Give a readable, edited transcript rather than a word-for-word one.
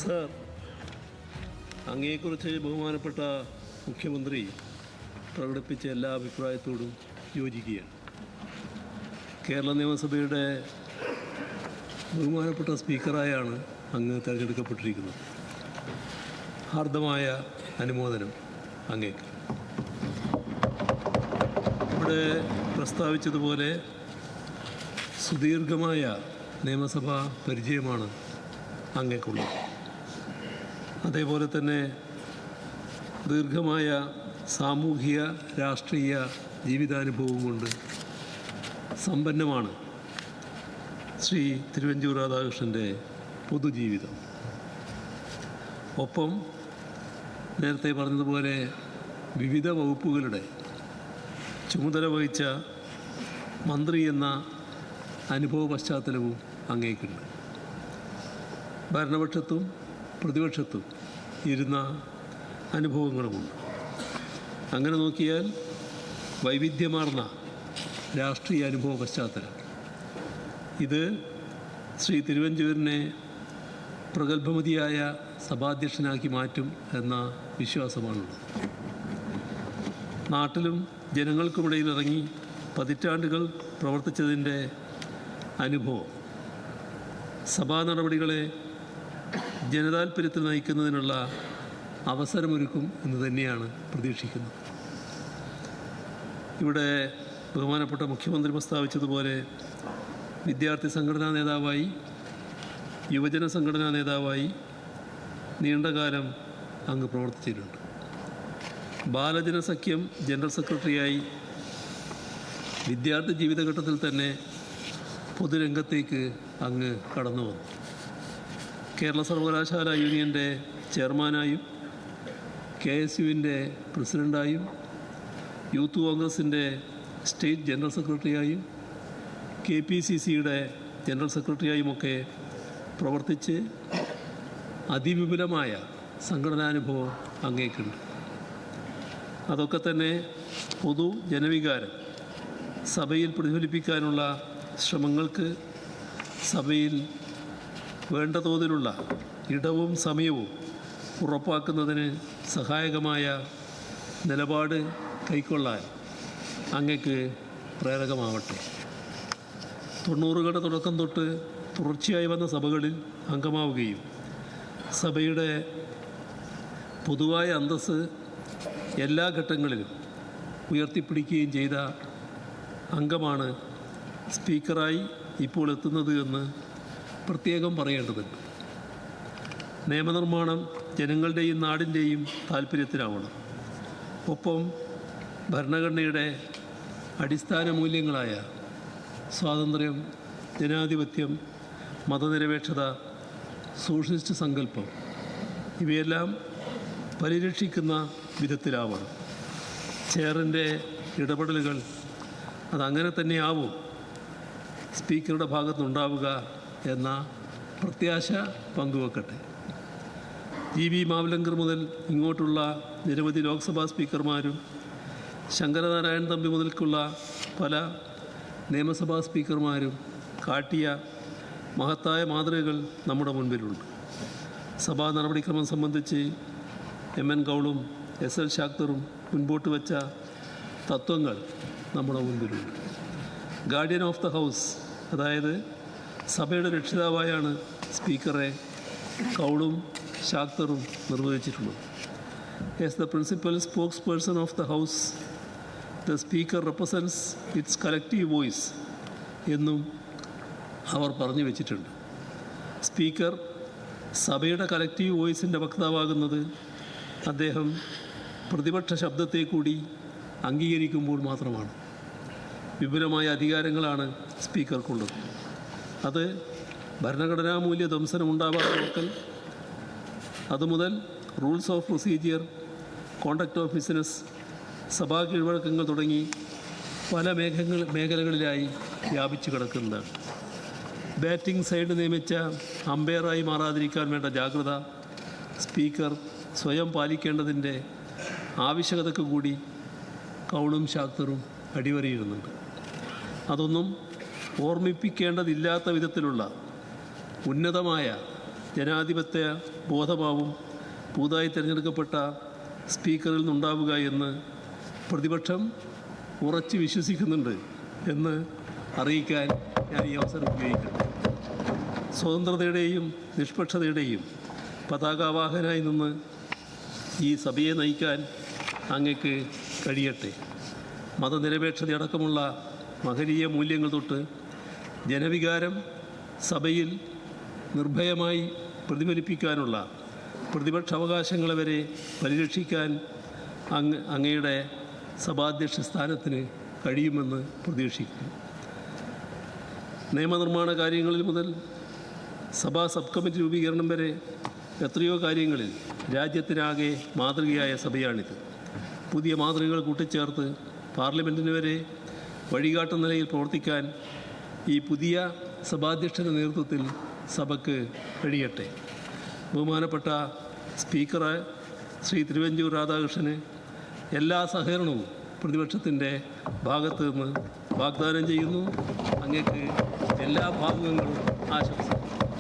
Sir, അങ്ങയെക്കുറിച്ച് ബഹുമാനപ്പെട്ട മുഖ്യമന്ത്രി പ്രകടിപ്പിച്ച എല്ലാ അഭിപ്രായത്തോടും യോജിക്കുകയാണ്. കേരള നിയമസഭയുടെ ബഹുമാനപ്പെട്ട സ്പീക്കറായാണ് അങ്ങ് തിരഞ്ഞെടുക്കപ്പെട്ടിരിക്കുന്നത്. ഹാർദമായ അനുമോദനം അങ്ങേക്ക്. ഇവിടെ പ്രസ്താവിച്ചതുപോലെ സുദീർഘമായ നിയമസഭാ പരിചയമാണ് അങ്ങേക്കുള്ളത്. അതേപോലെ തന്നെ ദീർഘമായ സാമൂഹിക രാഷ്ട്രീയ ജീവിതാനുഭവം കൊണ്ട് സമ്പന്നമാണ് ശ്രീ തിരുവഞ്ചൂർ രാധാകൃഷ്ണൻ്റെ പൊതുജീവിതം. ഒപ്പം നേരത്തെ പറഞ്ഞതുപോലെ വിവിധ വകുപ്പുകളുടെ ചുമതല വഹിച്ച മന്ത്രി എന്ന അനുഭവ പശ്ചാത്തലവും അങ്ങേക്കുണ്ട്. ഭരണപക്ഷത്തും പ്രതിപക്ഷത്തും ഇരുന്ന അനുഭവങ്ങളുമുണ്ട്. അങ്ങനെ നോക്കിയാൽ വൈവിധ്യമാർന്ന രാഷ്ട്രീയ അനുഭവ പശ്ചാത്തലം ഇത് ശ്രീ തിരുവഞ്ചൂരിനെ പ്രഗത്ഭമതിയായ സഭാധ്യക്ഷനാക്കി മാറ്റും എന്ന വിശ്വാസമാണുള്ളത്. നാട്ടിലും ജനങ്ങൾക്കുമിടയിൽ ഇറങ്ങി പതിറ്റാണ്ടുകൾ പ്രവർത്തിച്ചതിൻ്റെ അനുഭവം സഭാ നടപടികളെ ജനതാൽപര്യത്തിൽ നയിക്കുന്നതിനുള്ള അവസരമൊരുക്കും എന്ന് തന്നെയാണ് പ്രതീക്ഷിക്കുന്നത്. ഇവിടെ ബഹുമാനപ്പെട്ട മുഖ്യമന്ത്രി പ്രസ്താവിച്ചതുപോലെ വിദ്യാർത്ഥി സംഘടനാ നേതാവായി, യുവജന സംഘടനാ നേതാവായി നീണ്ടകാലം അങ്ങ് പ്രവർത്തിച്ചിട്ടുണ്ട്. ബാലജന സഖ്യം ജനറൽ സെക്രട്ടറിയായി വിദ്യാർത്ഥി ജീവിതഘട്ടത്തിൽ തന്നെ പൊതുരംഗത്തേക്ക് അങ്ങ് കടന്നു വന്നു. കേരള സർവകലാശാല യൂണിയൻ്റെ ചെയർമാനായും KSUവിൻ്റെ പ്രസിഡൻ്റായും യൂത്ത് കോൺഗ്രസിൻ്റെ സ്റ്റേറ്റ് ജനറൽ സെക്രട്ടറിയായും KPCCയുടെ ജനറൽ സെക്രട്ടറിയായുമൊക്കെ പ്രവർത്തിച്ച് അതിവിപുലമായ സംഘടനാനുഭവം അങ്ങേക്കുണ്ട്. അതൊക്കെ തന്നെ പൊതു ജനവികാരം സഭയിൽ പ്രതിഫലിപ്പിക്കാനുള്ള ശ്രമങ്ങൾക്ക് സഭയിൽ വേണ്ട തോതിലുള്ള ഇടവും സമയവും ഉറപ്പാക്കുന്നതിന് സഹായകമായ നിലപാട് കൈക്കൊള്ളാൻ അങ്ങക്ക് പ്രേരകമാവട്ടെ. 90കളുടെ തുടക്കം തൊട്ട് തുടർച്ചയായി വന്ന സഭകളിൽ അംഗമാവുകയും സഭയുടെ പൊതുവായ അന്തസ്സ് എല്ലാ ഘട്ടങ്ങളിലും ഉയർത്തിപ്പിടിക്കുകയും ചെയ്ത അംഗമാണ് സ്പീക്കറായി ഇപ്പോൾ എത്തുന്നത് എന്ന് പ്രത്യേകം പറയേണ്ടതുണ്ട്. നിയമനിർമ്മാണം ജനങ്ങളുടെയും നാടിൻ്റെയും താൽപ്പര്യത്തിലാവണം. ഒപ്പം ഭരണഘടനയുടെ അടിസ്ഥാന മൂല്യങ്ങളായ സ്വാതന്ത്ര്യം, ജനാധിപത്യം, മതനിരപേക്ഷത, സോഷ്യലിസ്റ്റ് സങ്കല്പം ഇവയെല്ലാം പരിരക്ഷിക്കുന്ന വിധത്തിലാവണം. ചെയറിൻ്റെ ഇടപെടലുകൾ അതങ്ങനെ തന്നെയാവും സ്പീക്കറുടെ ഭാഗത്തുനിന്നുണ്ടാവുക എന്ന പ്രത്യാശ പങ്കുവെക്കട്ടെ. GB മാവലങ്കർ മുതൽ ഇങ്ങോട്ടുള്ള നിരവധി ലോക്സഭാ സ്പീക്കർമാരും ശങ്കരനാരായണൻ തമ്പി മുതൽക്കുള്ള പല നിയമസഭാ സ്പീക്കർമാരും കാട്ടിയ മഹത്തായ മാതൃകകൾ നമ്മുടെ മുൻപിലുണ്ട്. സഭാ നടപടിക്രമം സംബന്ധിച്ച് MN കൗളും SL ശാക്തറും മുൻപോട്ട് വെച്ച തത്വങ്ങൾ നമ്മുടെ മുൻപിലുണ്ട്. ഗാർഡിയൻ ഓഫ് ദ ഹൗസ്, അതായത് സഭയുടെ രക്ഷിതാവായാണ് സ്പീക്കറെ കൗളും ശാക്തറും നിർവഹിച്ചിട്ടുള്ളത്. As the principal spokesperson of the House, the Speaker represents its collective voice എന്നും അവർ പറഞ്ഞു വെച്ചിട്ടുണ്ട്. സ്പീക്കർ സഭയുടെ കളക്റ്റീവ് വോയിസിൻ്റെ വക്താവാകുന്നത് അദ്ദേഹം പ്രതിപക്ഷ ശബ്ദത്തെ കൂടി അംഗീകരിക്കുമ്പോൾ മാത്രമാണ്. വിപുലമായ അധികാരങ്ങളാണ് സ്പീക്കർക്കുള്ളത്. അത് ഭരണഘടനാ മൂല്യ ധ്വംസനം ഉണ്ടാവാതെ നോക്കൽ, അതുമുതൽ rules of procedure, conduct of business, സഭാ കീഴ്വഴക്കങ്ങൾ തുടങ്ങി പല മേഖലകളിലായി വ്യാപിച്ചു കിടക്കുന്നതാണ്. ബാറ്റിംഗ് സൈഡ് നിയമിച്ച അമ്പയറായി മാറാതിരിക്കാൻ വേണ്ട ജാഗ്രത സ്പീക്കർ സ്വയം പാലിക്കേണ്ടതിൻ്റെ ആവശ്യകതയ്ക്ക് കൂടി കൗളും ശാക്തറും അടിവരയിടുന്നുണ്ട്. അതൊന്നും ഓർമ്മിപ്പിക്കേണ്ടതില്ലാത്ത വിധത്തിലുള്ള ഉന്നതമായ ജനാധിപത്യ ബോധമാവും പുതുതായി തിരഞ്ഞെടുക്കപ്പെട്ട സ്പീക്കറിൽ നിന്നുണ്ടാവുക എന്ന് പ്രതിപക്ഷം ഉറച്ചു വിശ്വസിക്കുന്നുണ്ട് എന്ന് അറിയിക്കാൻ ഞാൻ ഈ അവസരം ഉപയോഗിക്കുന്നു. സ്വതന്ത്രതയുടെയും നിഷ്പക്ഷതയുടെയും പതാകാവാഹനായി നിന്ന് ഈ സഭയെ നയിക്കാൻ അങ്ങക്ക് കഴിയട്ടെ. മതനിരപേക്ഷതയടക്കമുള്ള മഹനീയ മൂല്യങ്ങൾ തൊട്ട് ജനവികാരം സഭയിൽ നിർഭയമായി പ്രതിഫലിപ്പിക്കാനുള്ള പ്രതിപക്ഷ അവകാശങ്ങളെ വരെ പരിരക്ഷിക്കാൻ അങ്ങയുടെ സഭാധ്യക്ഷ സ്ഥാനത്തിന് കഴിയുമെന്ന് പ്രതീക്ഷിക്കുന്നു. നിയമനിർമ്മാണ കാര്യങ്ങളിൽ മുതൽ സഭാ സബ് കമ്മിറ്റി രൂപീകരണം വരെ എത്രയോ കാര്യങ്ങളിൽ രാജ്യത്തിനാകെ മാതൃകയായ സഭയാണിത്. പുതിയ മാതൃകകൾ കൂട്ടിച്ചേർത്ത് പാർലമെൻറ്റിന് വരെ വഴികാട്ടുന്ന നിലയിൽ പ്രവർത്തിക്കാൻ ഈ പുതിയ സഭാധ്യക്ഷൻ്റെ നേതൃത്വത്തിൽ സഭയ്ക്ക് കഴിയട്ടെ. ബഹുമാനപ്പെട്ട സ്പീക്കർ ശ്രീ തിരുവഞ്ചൂർ രാധാകൃഷ്ണന് എല്ലാ സഹകരണവും പ്രതിപക്ഷത്തിൻ്റെ ഭാഗത്തു നിന്ന് വാഗ്ദാനം ചെയ്യുന്നു. അങ്ങേക്ക് എല്ലാ ഭാഗങ്ങളും ആശംസിക്കുന്നു.